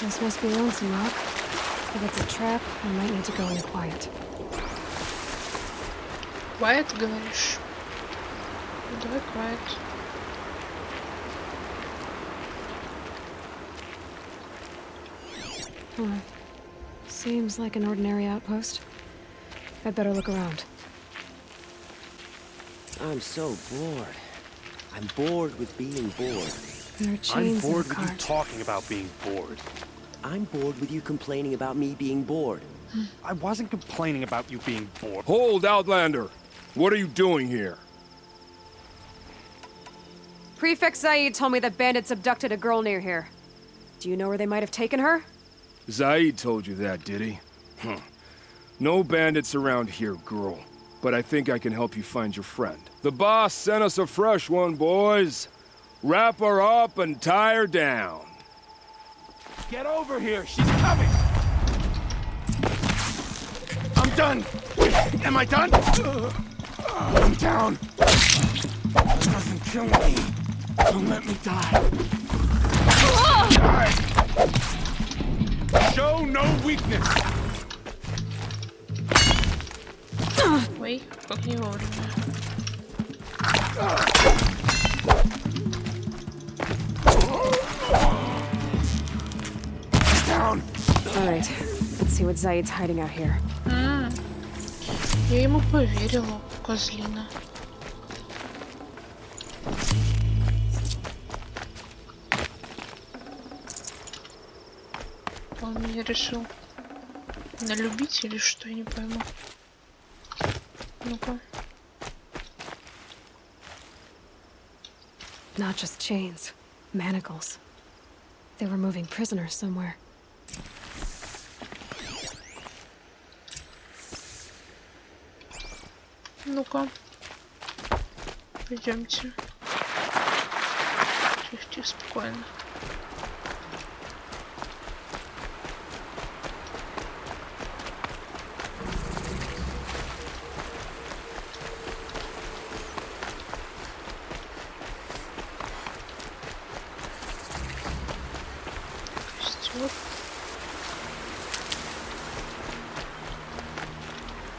This must be lonesome rock. If it's a trap, I might need to go in quiet. Quiet, говоришь? Ну, давай quiet. Seems like an ordinary outpost. I'd better look around. I'm so bored. I'm bored with being bored. There are chains I'm bored in the with you cart. talking about being bored. I'm bored with you complaining about me being bored. I wasn't complaining about you being bored. Hold, Outlander! What are you doing here? Prefect Zaid told me that bandits abducted a girl near here. Do you know where they might have taken her? Zaid told you that, did he? No bandits around here, girl. But I think I can help you find your friend. The boss sent us a fresh one, boys. Wrap her up and tie her down. Get over here! She's coming! I'm done! Am I done? I'm down. It doesn't kill me. Don't let me die. Show no weakness. Ой, как не вовремя. Down. Alright, let's see what Zaid's hiding out here. Я ему поверила, козлина. Он меня решил налюбить или что, я не пойму. Ну-ка. Not just chains, manacles. They were moving prisoners somewhere. Ну-ка. Пойдемте. Тихо-тихо, спокойно. Костер.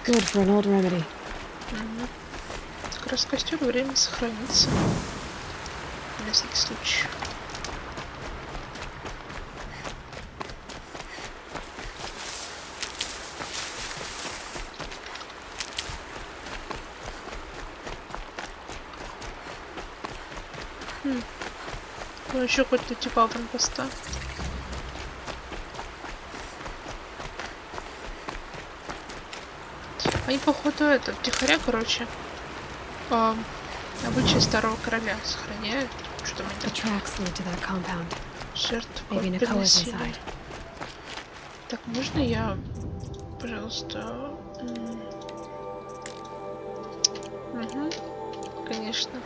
Good for an old remedy. Как раз костер, время сохранится. На всякий случай. Ну еще хоть типа аванпоста. Они походу это втихаря, короче, обычаи старого короля сохраняют, что мы The там tracks lead to that compound. жертв Maybe Nicole is приносили. inside. Так, можно я, пожалуйста? Угу, конечно.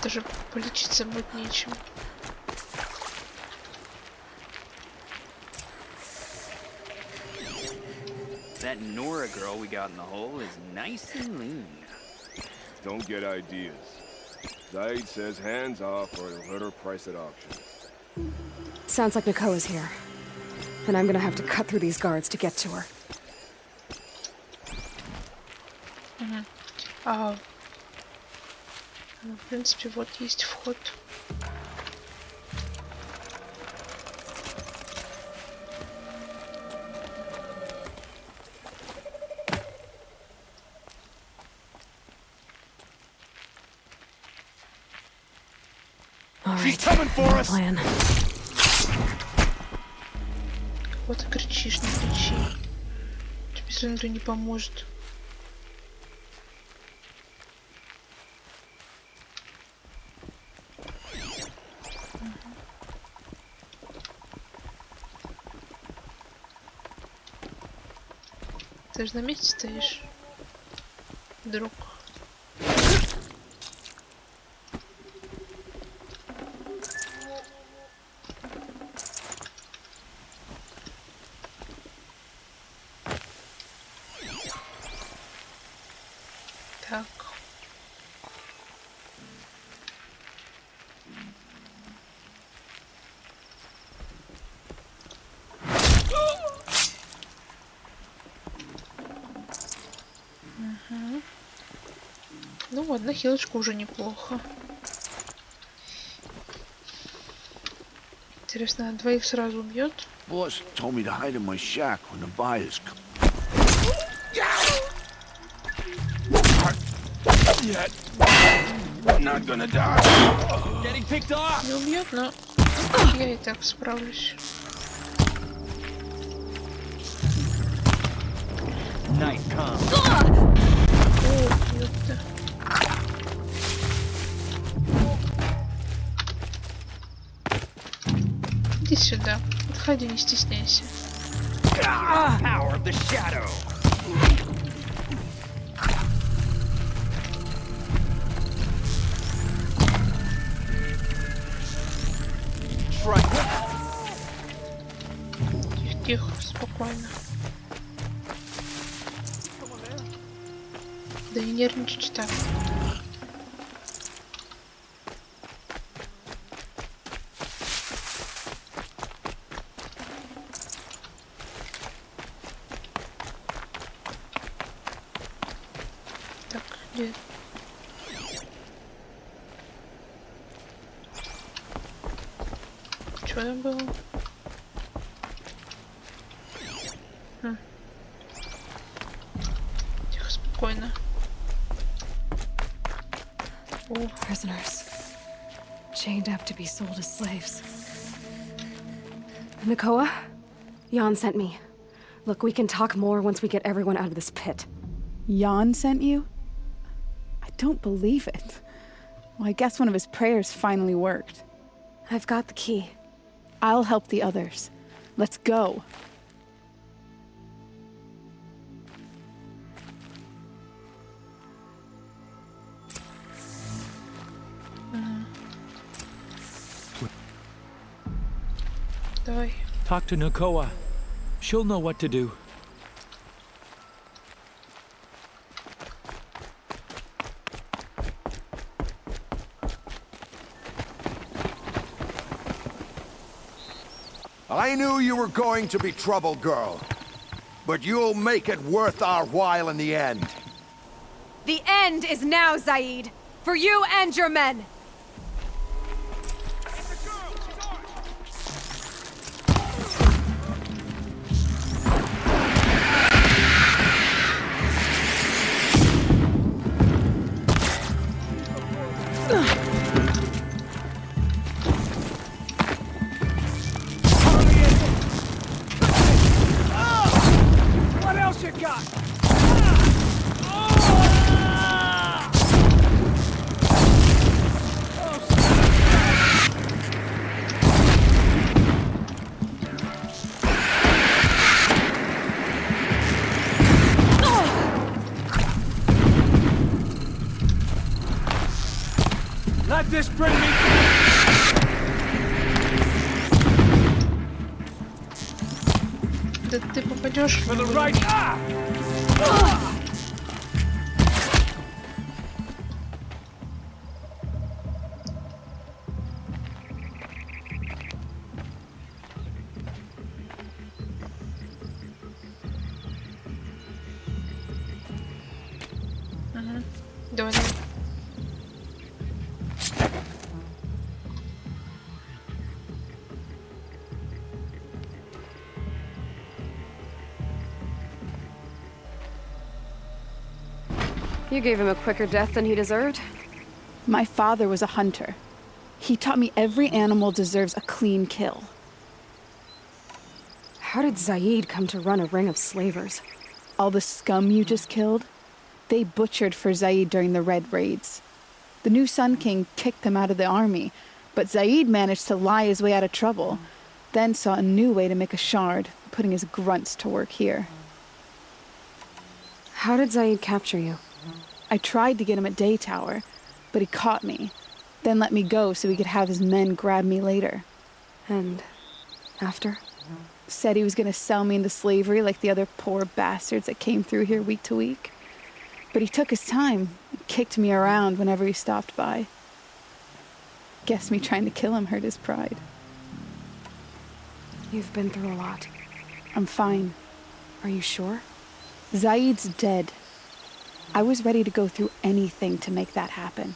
Даже полечиться будет нечем. That Nora girl we got in the hole is nice and lean. Don't get ideas. Zaid says hands off or he'll hit her price at auction. Sounds like Nicole is here. And I'm gonna have to cut through these guards to get to her. Ну, в принципе, вот есть вход. She's coming for us. Plan. Вот ты кричишь, не кричи. Тебе все равно никто не поможет. Ты же на месте стоишь, друг. Так. Ну, одна хилочка уже неплохо. Интересно, двоих сразу убьет? Boss told me to hide in my shack when the buyers come. Yet. I'm not gonna die. Getting picked off! Не убьет, но я и так справлюсь. Night comes. О, ёпта. Иди сюда. Подходи, не стесняйся. Power of the shadow. Тихо, тихо, спокойно. Да не нервничайте так. Так, где? Что там было? Тихо, спокойно. О, Prisoners. Chained up to be sold as slaves. Nakoa? Jan sent me. Look, we can talk more once we get everyone out of this pit. Jan sent you? I don't believe it. Well, I guess one of his prayers finally worked. I've got the key. I'll help the others. Let's go. давай. Talk to Nakoa. She'll know what to do. I knew you were going to be trouble, girl. But you'll make it worth our while in the end. The end is now, Zaid! For you and your men! What else you got? Let this bring me Да ты попадешь в to the него. right. Давай, давай. You gave him a quicker death than he deserved. My father was a hunter. He taught me every animal deserves a clean kill. How did Zaid come to run a ring of slavers? All the scum you just killed, they butchered for Zaid during the Red Raids. The new Sun King kicked them out of the army, but Zaid managed to lie his way out of trouble, then saw a new way to make a shard, putting his grunts to work here. How did Zaid capture you? I tried to get him at Day Tower, but he caught me, then let me go so he could have his men grab me later. And after? Said he was gonna sell me into slavery like the other poor bastards that came through here week to week. But he took his time, and kicked me around whenever he stopped by. Guess me trying to kill him hurt his pride. You've been through a lot. I'm fine. Are you sure? Zaid's dead. I was ready to go through anything to make that happen.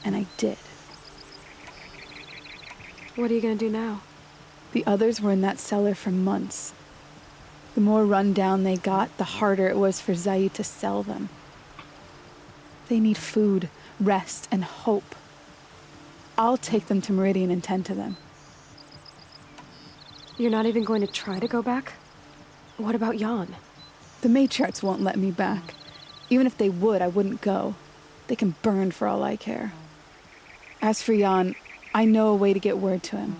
And I did. What are you gonna do now? The others were in that cellar for months. The more run down they got, the harder it was for Zaid to sell them. They need food, rest, and hope. I'll take them to Meridian and tend to them. You're not even going to try to go back? What about Jan? The matriarchs won't let me back. Even if they would, I wouldn't go. They can burn for all I care. As for Jan, I know a way to get word to him.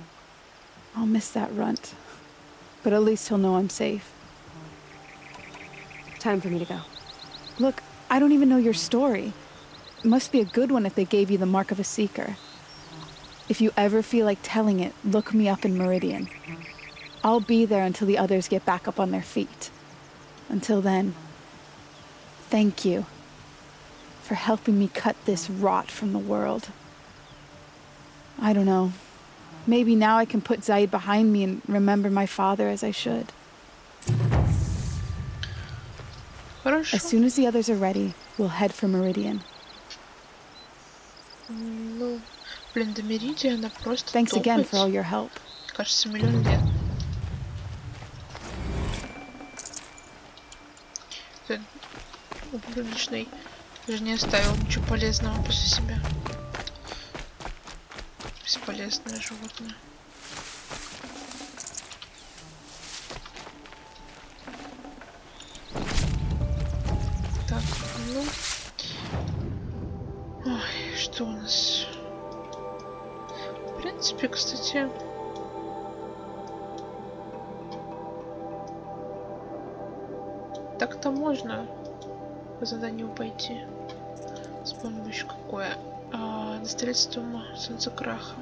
I'll miss that runt. But at least he'll know I'm safe. Time for me to go. Look, I don't even know your story. It must be a good one if they gave you the mark of a seeker. If you ever feel like telling it, look me up in Meridian. I'll be there until the others get back up on their feet. Until then, thank you for helping me cut this rot from the world. I don't know. Maybe now I can put Zaid behind me and remember my father as I should. Хорошо. As soon as the others are ready, we'll head for Meridian. Ну, блин, до Меридиана просто Thanks again for all топать. your help. Кажется, миллион лет. Этот ублюдочный даже не оставил ничего полезного после себя. Бесполезное животное. Так, ну... Ой, что у нас? В принципе, кстати... Так-то можно по заданию пойти. Вспомним еще какое. На строительство солнца краха.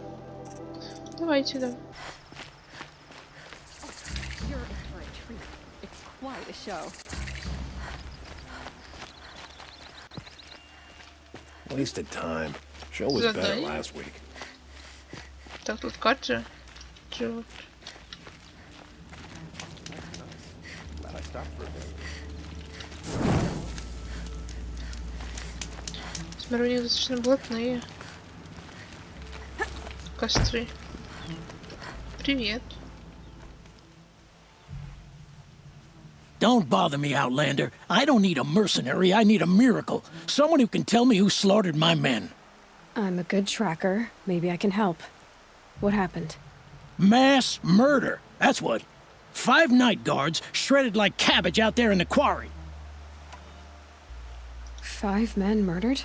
Давайте, да. Wasted time. Show was better Задание. last week. Так, тут карта. Живут. Glad I stopped for a bit. Смотрю, у них достаточно блатные костры. Привет. Don't bother me, Outlander. I don't need a mercenary, I need a miracle. Someone who can tell me who slaughtered my men. I'm a good tracker. Maybe I can help. What happened? Mass murder, that's what. 5 night guards shredded like cabbage out there in the quarry. 5 men murdered?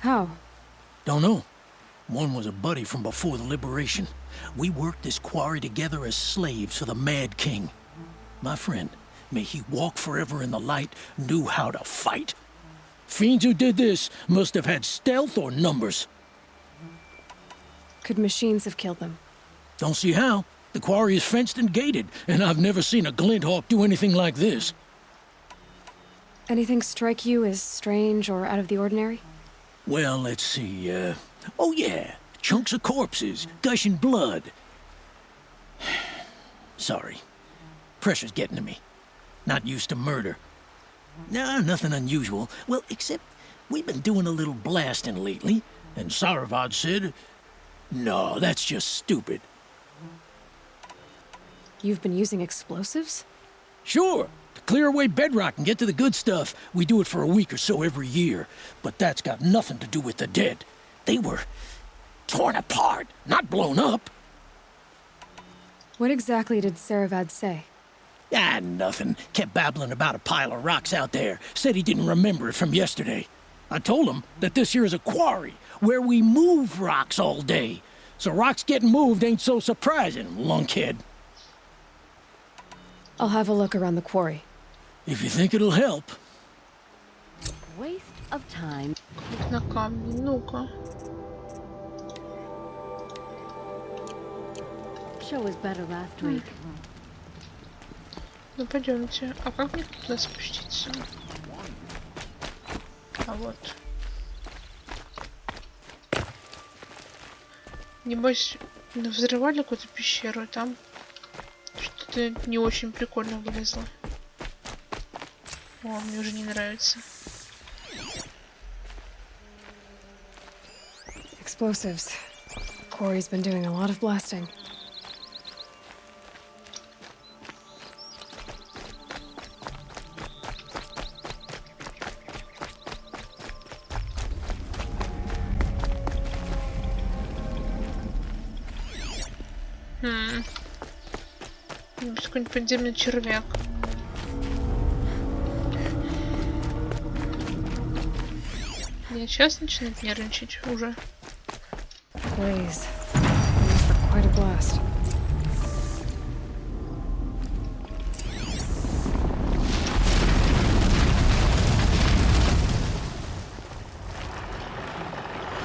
How? Don't know. One was a buddy from before the liberation. We worked this quarry together as slaves for the Mad King. My friend, may he walk forever in the light, knew how to fight. Fiends who did this must have had stealth or numbers. Could machines have killed them? Don't see how. The quarry is fenced and gated, and I've never seen a Glinthawk do anything like this. Anything strike you as strange or out of the ordinary? Well, let's see, oh yeah, chunks of corpses, gushing blood. Sorry. Pressure's getting to me. Not used to murder. Nah, nothing unusual. Well, except we've been doing a little blasting lately, and Saravad said, no, that's just stupid. You've been using explosives? Sure, to clear away bedrock and get to the good stuff, we do it for a week or so every year. But that's got nothing to do with the dead. They were torn apart, not blown up. What exactly did Saravad say? Ah, nothing. Kept babbling about a pile of rocks out there. Said he didn't remember it from yesterday. I told him that this here is a quarry, where we move rocks all day. So rocks getting moved ain't so surprising, lunkhead. I'll have a look around the quarry. If you think it'll help. Waste of time. Клик на камни. Ну-ка. Show was better last week. Ну пойдемте. А как мне туда спуститься? А вот. Небось, взрывали какую-то пещеру, и там что-то не очень прикольно вылезло. О, мне уже не нравится. explosives. Corey's been doing a lot of blasting. Какой-нибудь подземный червяк. Я сейчас начинаю нервничать уже. Blaze. For quite a blast.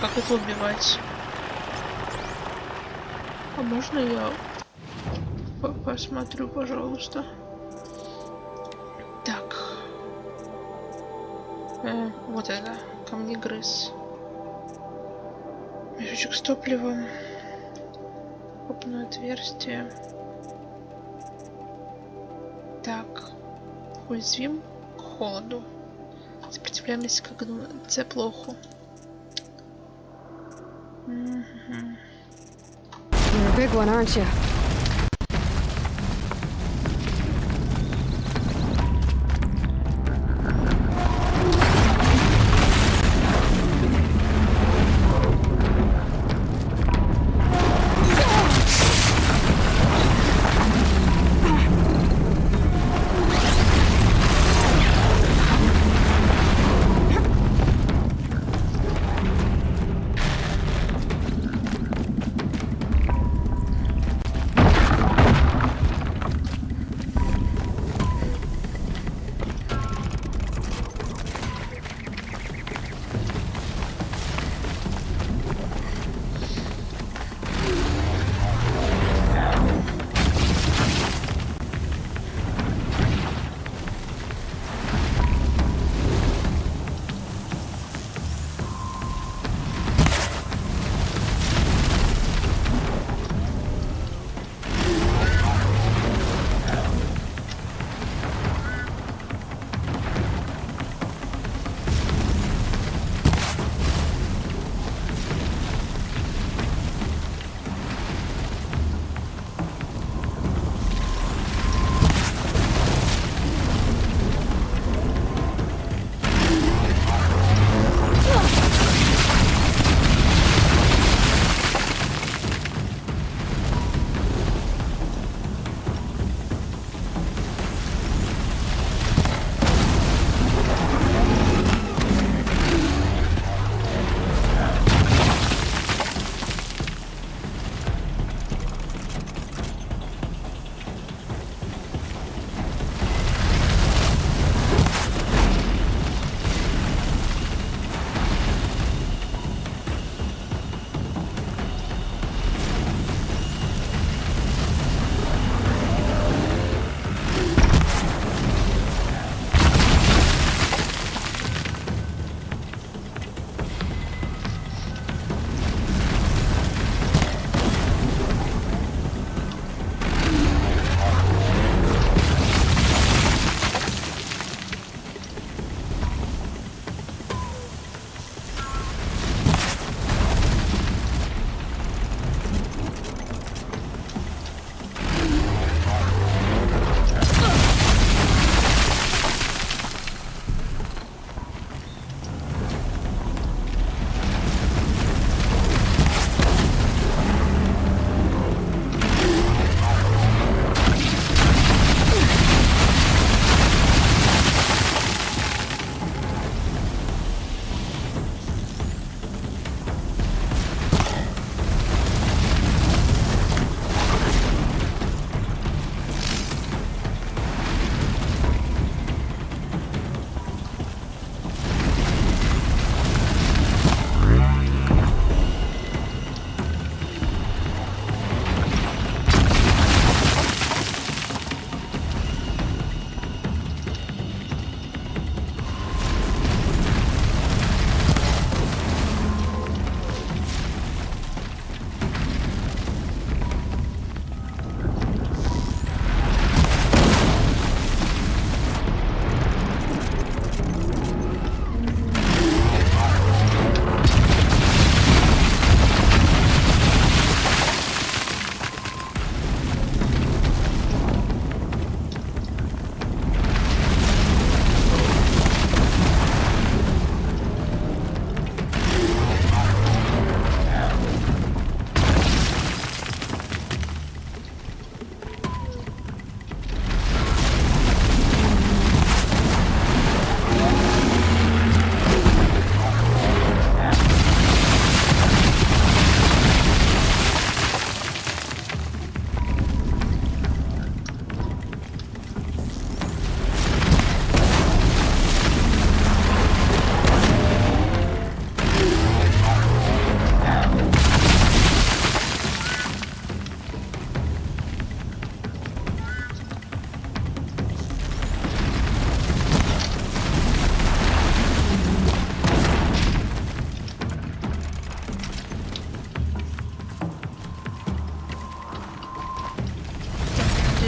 Как это убивать? А можно я посмотрю, пожалуйста? Так. Вот это. Камнегрыз. Мешочек с топливом. Копное отверстие. Так. Уязвим к холоду. Сопротивляемость к огню. Теплоху. You're a big one, aren't you?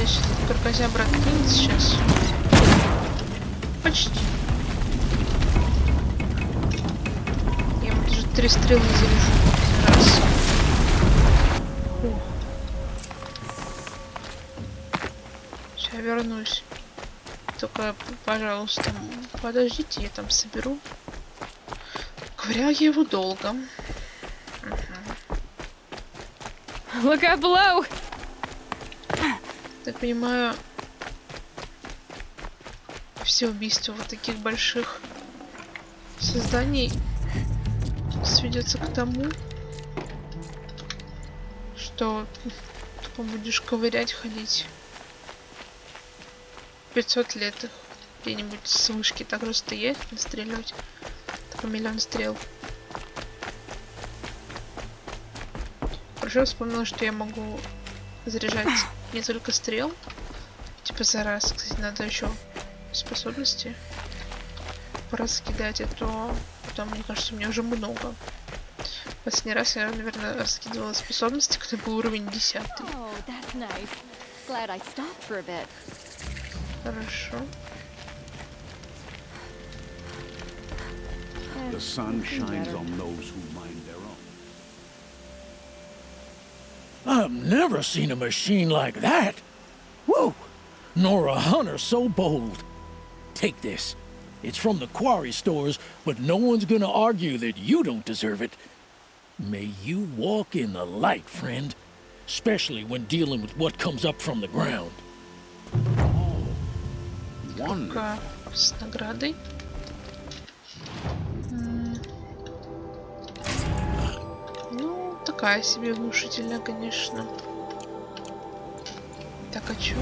надеюсь, кракозябра откинет сейчас. Почти. Я ему даже 3 стрелы заряжу. Раз. Сейчас вернусь. Только, пожалуйста, подождите, я там соберу. Ковырял я его долго. Look out below! Так понимаю, все убийства вот таких больших созданий сведется к тому, что ты будешь ковырять, ходить. 500 лет их где-нибудь с вышки так же стоять, настреливать. Такой миллион стрел. Хорошо вспомнила, что я могу заряжать несколько стрел. Типа за раз. Кстати, надо еще способности пораскидать, а то там, мне кажется, у меня уже много. Последний раз я, наверное, раскидывала способности, когда был уровень 10. Хорошо. The sun shines on those who mind their own. I've never seen a machine like that. Whoa! Nor a hunter so bold. Take this. It's from the quarry stores, but no one's gonna argue that you don't deserve it. May you walk in the light, friend. Especially when dealing with what comes up from the ground. Пока с наградой. Ну, такая себе внушительная, конечно. Так, а чё?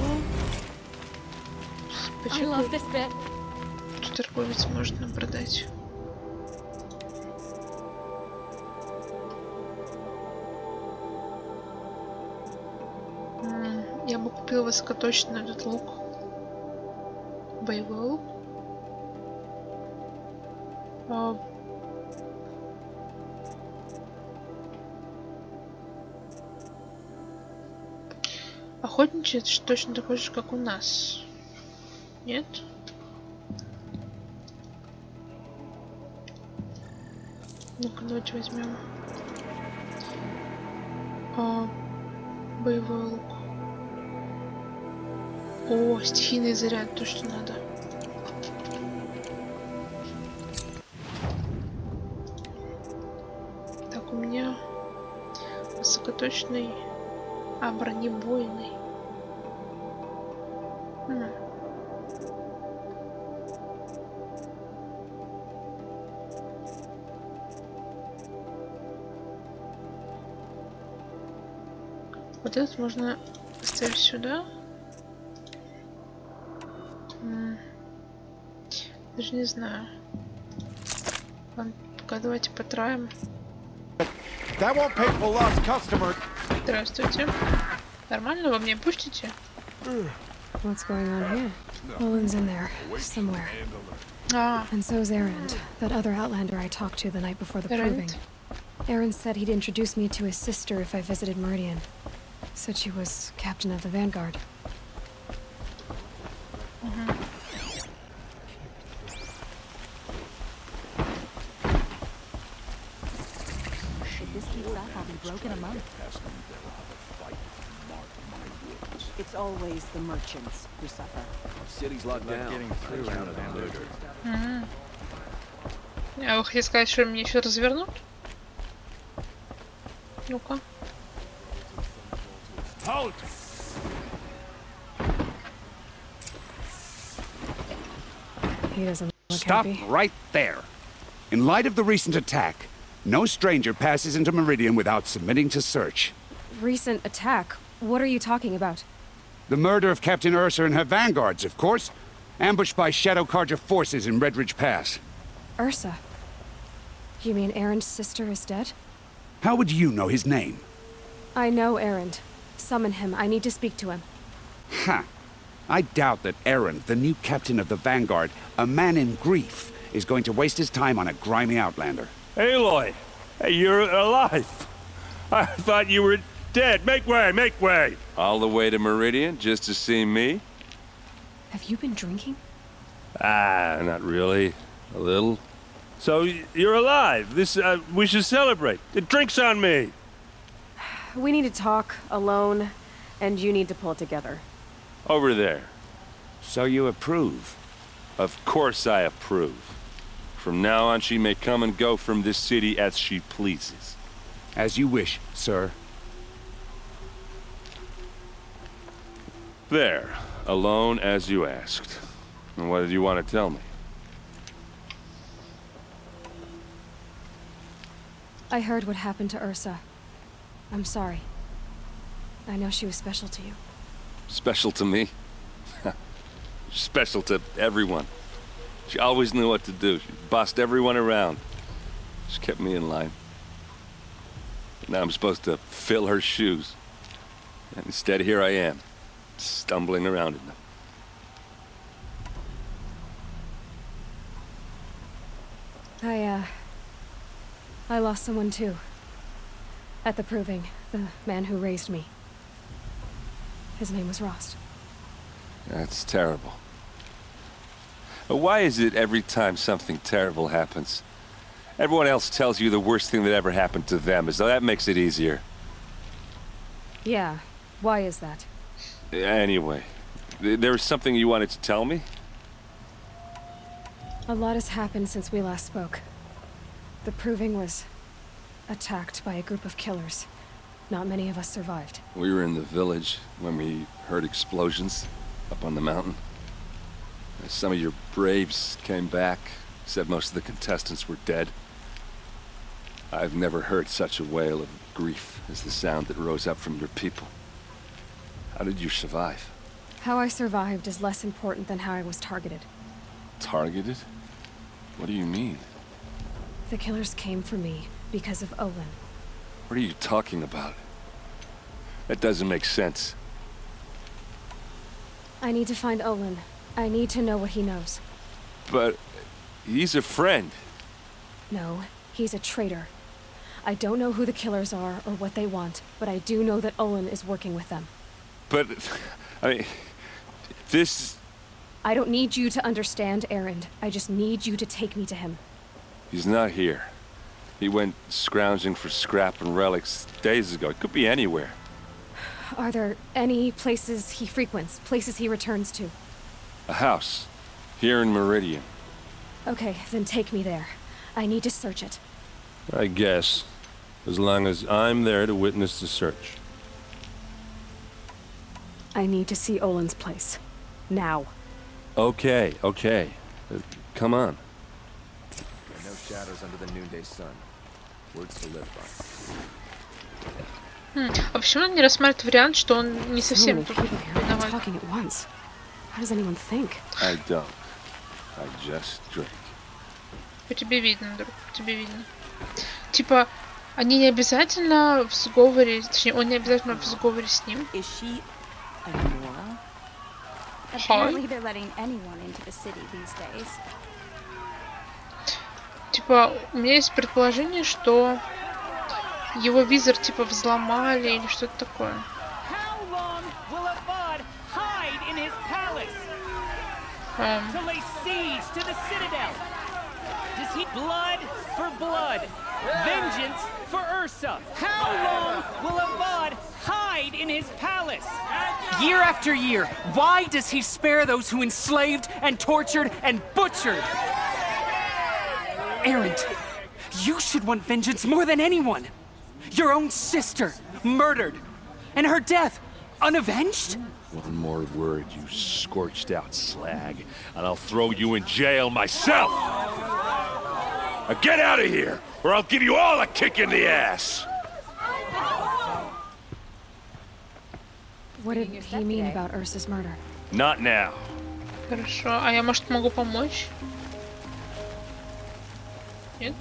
Почему? Тут торговец можно продать. Я бы купил высокоточный этот лук. Боевой лук. Охотничий, это точно такой же, как у нас. Нет? Ну-ка, давайте возьмем боевой лук. О, стихийный заряд, то, что надо. Так, у меня высокоточный, бронебойный. Вот этот можно ставить сюда. Даже не знаю. Ладно, пока давайте потраим. Здравствуйте. Нормально, вы меня пустите? What's going on here? Olin's in there, somewhere. And so's Erend, that other outlander I talked to the night before the proving. Erend said he'd introduce me to his sister if I visited Meridian. Said she was captain of the Vanguard. It's always the merchants who suffer. City's locked down. Getting through out of the Я вы хотите сказать, что мне еще развернут? Ну-ка. He doesn't look Stop happy. right there. In light of the recent attack, no stranger passes into Meridian without submitting to search. Recent attack? What are you talking about? The murder of Captain Ursa and her vanguards, of course. Ambushed by Shadow Carja forces in Redridge Pass. Ursa? You mean Erend's sister is dead? How would you know his name? I know Erend. Summon him. I need to speak to him. Ha! I doubt that Erend, the new captain of the Vanguard, a man in grief, is going to waste his time on a grimy outlander. Eloi! Hey, you're alive! I thought you were dead. Make way, make way. All the way to Meridian just to see me? Have you been drinking? Ah, not really. A little. So you're alive. This we should celebrate. The drink's on me. We need to talk alone, and you need to pull it together. Over there. So you approve? Of course I approve. From now on, she may come and go from this city as she pleases. As you wish, sir. There. Alone as you asked. And what did you want to tell me? I heard what happened to Ursa. I'm sorry. I know she was special to you. Special to me? Special to everyone. She always knew what to do. She bossed everyone around. She kept me in line. Now I'm supposed to fill her shoes. And instead, here I am, stumbling around in them. I lost someone too. At the Proving, the man who raised me. His name was Rost. That's terrible. But why is it every time something terrible happens, everyone else tells you the worst thing that ever happened to them, as though that makes it easier? Yeah, why is that? Anyway, there was something you wanted to tell me? A lot has happened since we last spoke. The Proving was attacked by a group of killers. Not many of us survived. We were in the village when we heard explosions up on the mountain. Some of your braves came back, said most of the contestants were dead. I've never heard such a wail of grief as the sound that rose up from your people. How did you survive? How I survived is less important than how I was targeted. Targeted? What do you mean? The killers came for me because of Olin. What are you talking about? That doesn't make sense. I need to find Olin. I need to know what he knows. But he's a friend. No, he's a traitor. I don't know who the killers are or what they want, but I do know that Olin is working with them. But, I mean, this... I don't need you to understand, Erend. I just need you to take me to him. He's not here. He went scrounging for scrap and relics days ago. It could be anywhere. Are there any places he frequents, places he returns to? A house. Here in Meridian. Okay, then take me there. I need to search it. I guess. As long as I'm there to witness the search. I need to see Olin's place. Now. Okay, okay. Come on. There are no shadows under the noonday sun. Words to live by. А почему он не рассматривает вариант, что он не совсем тут виноват? How does anyone think? I don't. I just drink. По тебе видно, друг, по тебе видно. Типа, они не обязательно в сговоре, точнее, он не обязательно в сговоре с ним. Apparently they're letting anyone into the city these days. Tипа, у меня есть предположение, что его визор типа взломали или что-то такое. To lay siege to the citadel. Does he blood for blood? Vengeance for Ursa. How long will Avad hide in his palace? Year after year, why does he spare those who enslaved and tortured and butchered? Erend, you should want vengeance more than anyone. Your own sister, murdered, and her death, unavenged? One more word, you scorched out slag, and I'll throw you in jail myself! Now get out of here, or I'll give you all a kick in the ass! What did he mean about Ursa's murder? Not now. Хорошо, а я, может, могу помочь? Нет?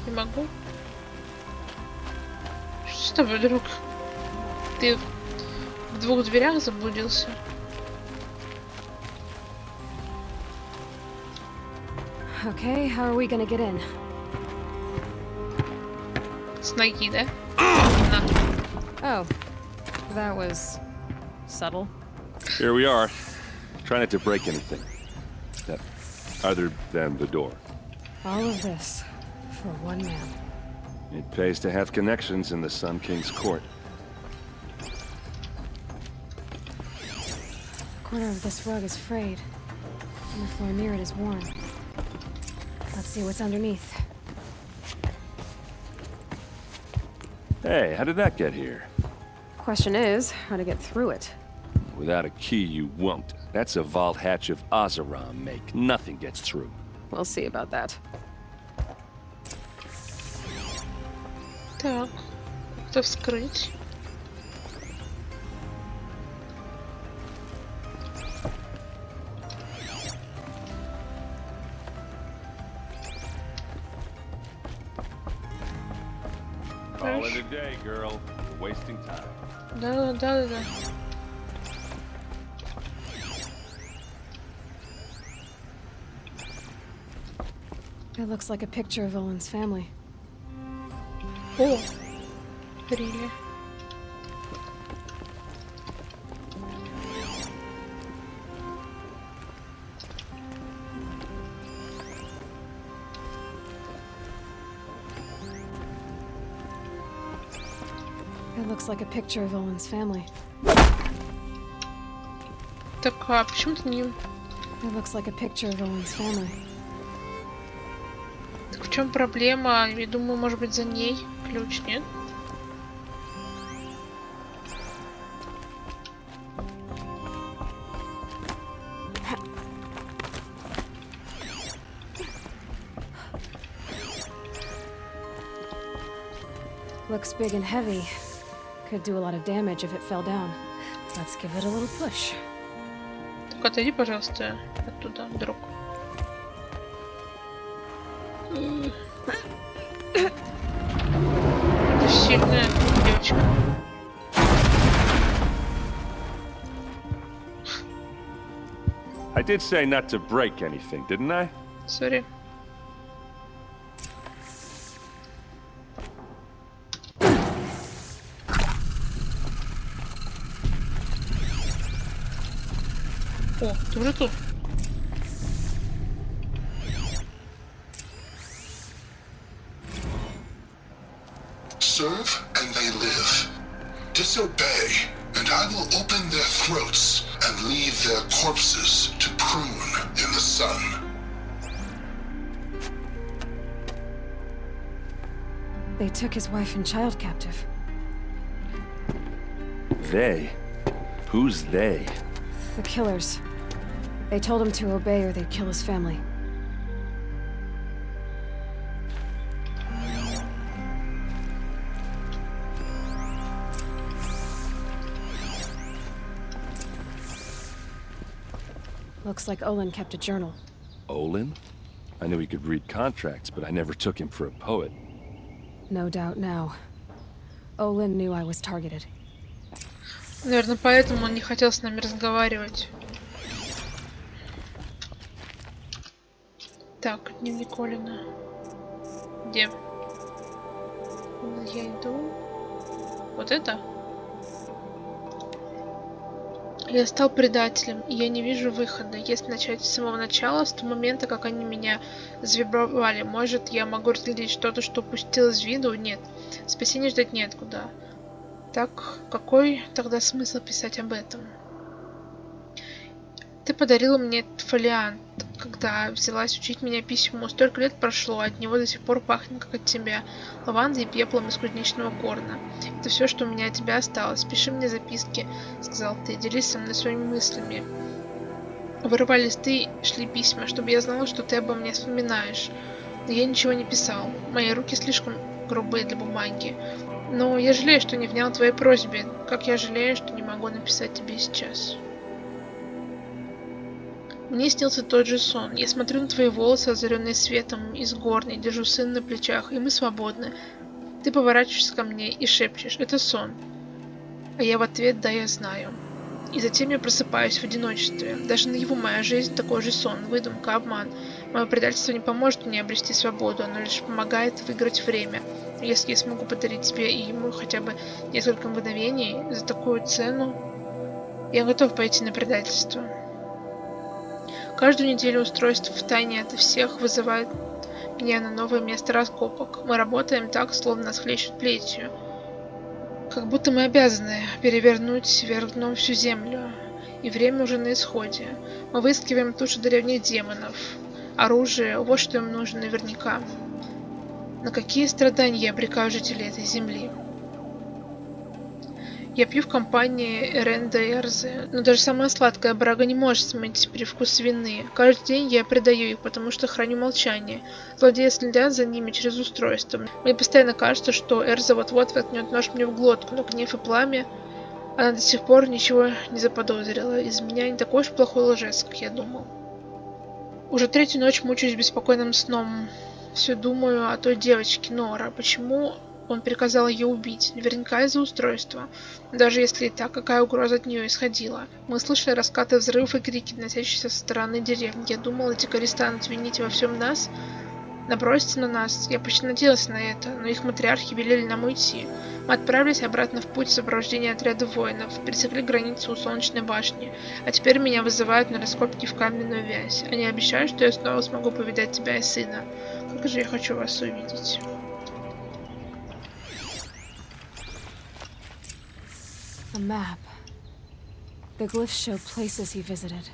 Не могу? Что с тобой, друг? Ты в двух дверях заблудился? Okay, how are we gonna get in? С ноги, да? Oh, That was subtle. Here we are. Try not to break anything. Other than the door. All of this for one man. It pays to have connections in the Sun King's court. A corner of this rug is frayed, and the floor near it is worn. Let's see what's underneath. Hey, how did that get here? Question is, how to get through it. Without a key, you won't. That's a vault hatch of Oseram make. Nothing gets through. We'll see about that. Так, это вскрыть. Call it a day, girl. You're wasting time. Да. It looks like a picture of Olin's family. О, really? It looks like a picture of Olin's family. Так, а почему ты не... It looks like a picture of Olin's family. Так в чем проблема? Я думаю, может быть, за ней ключ, нет? Looks big and heavy. Could do a lot of damage if it fell down. Let's give it a little push. Так, отойди, пожалуйста, оттуда, друг. Это сильная девочка. I did say not to break anything, didn't I? Sorry. О, ты уже тут. Serve and they live. Disobey, and I will open their throats and leave their corpses to prune in the sun. They took his wife and child captive. They? Who's they? The killers. They told him to obey or they'd kill his family. Looks like Olin kept a journal. Olin? I knew he could read contracts, but I never took him for a poet. No doubt now. Olin knew I was targeted. Наверное, поэтому он не хотел с нами разговаривать. Так, дневник Олина. Где? Я иду. Вот это? Я стал предателем, и я не вижу выхода. Если начать с самого начала, с того момента, как они меня завибровали, может, я могу разглядеть что-то, что упустил из виду? Нет. Спасения ждать неоткуда. Так, какой тогда смысл писать об этом? Ты подарила мне этот фолиант, когда взялась учить меня письму. Столько лет прошло, от него до сих пор пахнет, как от тебя. Лавандой и пеплом из кузнечного горна. Это все, что у меня от тебя осталось. Пиши мне записки, сказал ты. Делись со мной своими мыслями. Вырывали листы, шли письма, чтобы я знала, что ты обо мне вспоминаешь. Но я ничего не писал. Мои руки слишком грубые для бумаги. Но я жалею, что не внял твоей просьбе. Как я жалею, что не могу написать тебе сейчас. Мне снился тот же сон. Я смотрю на твои волосы, озаренные светом из горной, держу сына на плечах, и мы свободны. Ты поворачиваешься ко мне и шепчешь: это сон. А я в ответ: да, я знаю. И затем я просыпаюсь в одиночестве. Даже наяву моя жизнь такой же сон, выдумка, обман. Мое предательство не поможет мне обрести свободу, оно лишь помогает выиграть время. Если я смогу подарить тебе и ему хотя бы несколько мгновений за такую цену, я готов пойти на предательство. Каждую неделю устройство в тайне от всех вызывает меня на новое место раскопок. Мы работаем так, словно нас хлещут плетью. Как будто мы обязаны перевернуть вверх дном всю землю. И время уже на исходе. Мы выискиваем туши древних демонов. Оружие, вот что им нужно наверняка. На какие страдания я обрекаю жителей этой земли? Я пью в компании Эренда и Эрзы, но даже самая сладкая брага не может смыть привкус вины. Каждый день я предаю их, потому что храню молчание. Злодеи следят за ними через устройство. Мне постоянно кажется, что Эрза вот-вот воткнет нож мне в глотку, но гнев и пламя... Она до сих пор ничего не заподозрила. Из меня не такой уж плохой лжец, как я думал. Уже третью ночь мучаюсь беспокойным сном. Все думаю о той девочке Нора. Почему он приказал ее убить? Наверняка из-за устройства. Даже если и так, какая угроза от нее исходила? Мы слышали раскаты взрывов и крики, доносящиеся со стороны деревни. Я думал, эти кори станут винить во всем нас, наброситься на нас. Я почти надеялся на это, но их матриархи велели нам уйти. Мы отправились обратно в путь в сопровождении отряда воинов, пересекли границу у Солнечной башни, а теперь меня вызывают на раскопки в каменную вязь. Они обещают, что я снова смогу повидать тебя и сына. Как же я хочу вас увидеть. A map. The glyphs show places he visited.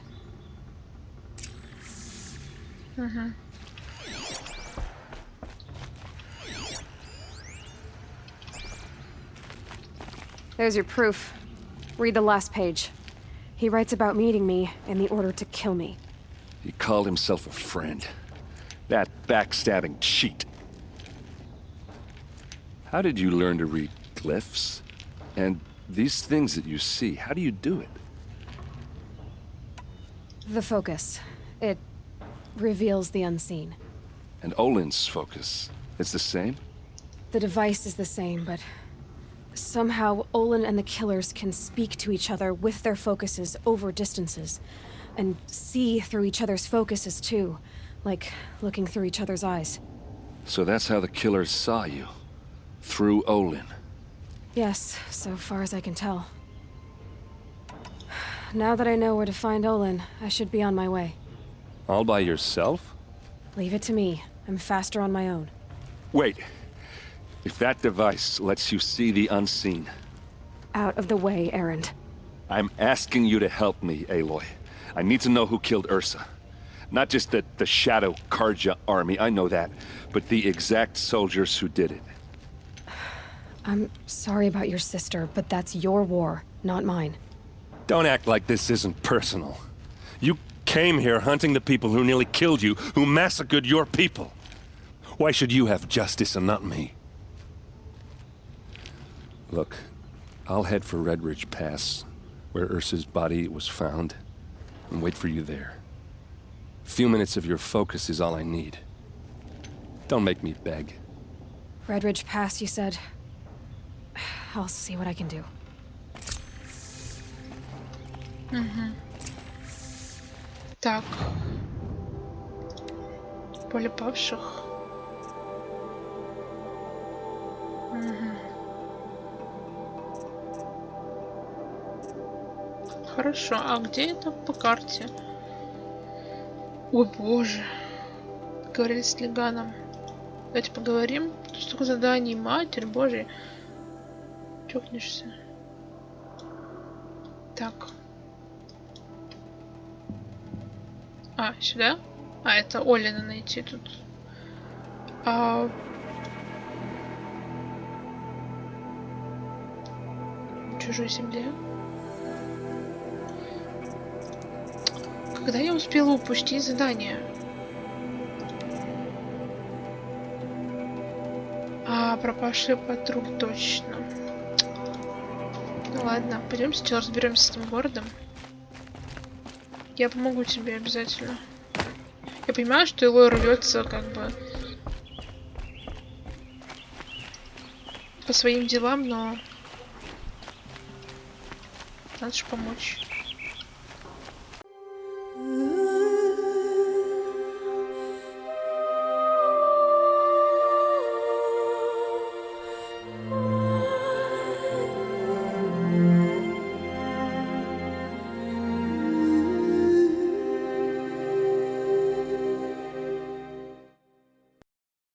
There's your proof. Read the last page. He writes about meeting me and the order to kill me. He called himself a friend. That backstabbing cheat. How did you learn to read glyphs? And these things that you see, how do you do it? The focus. It reveals the unseen. And Olin's focus, it's the same? The device is the same, but somehow Olin and the killers can speak to each other with their focuses over distances, and see through each other's focuses too, like looking through each other's eyes. So that's how the killers saw you? Through Olin? Yes, so far as I can tell. Now that I know where to find Olin, I should be on my way. All by yourself? Leave it to me. I'm faster on my own. Wait. If that device lets you see the unseen... Out of the way, Erend. I'm asking you to help me, Aloy. I need to know who killed Ursa. Not just the Shadow Karja army, I know that, but the exact soldiers who did it. I'm sorry about your sister, but that's your war, not mine. Don't act like this isn't personal. You came here hunting the people who nearly killed you, who massacred your people. Why should you have justice and not me? Look, I'll head for Red Ridge Pass, where Ursa's body was found, and wait for you there. A few minutes of your focus is all I need. Don't make me beg. Red Ridge Pass, you said? I'll see what I can do. Так. Поле павших. Хорошо, а где это по карте? Ой, боже. Говорили с Леганом. Давайте поговорим. Тут столько заданий, матерь божья. Чокнешься. Так. А, сюда? А, это Олина найти тут. В чужой земле. Когда я успела упустить задание? Пропавший патруль, точно. Ну ладно, пойдем сейчас разберемся с этим городом. Я помогу тебе обязательно. Я понимаю, что Элой рвется как бы по своим делам, но надо же помочь.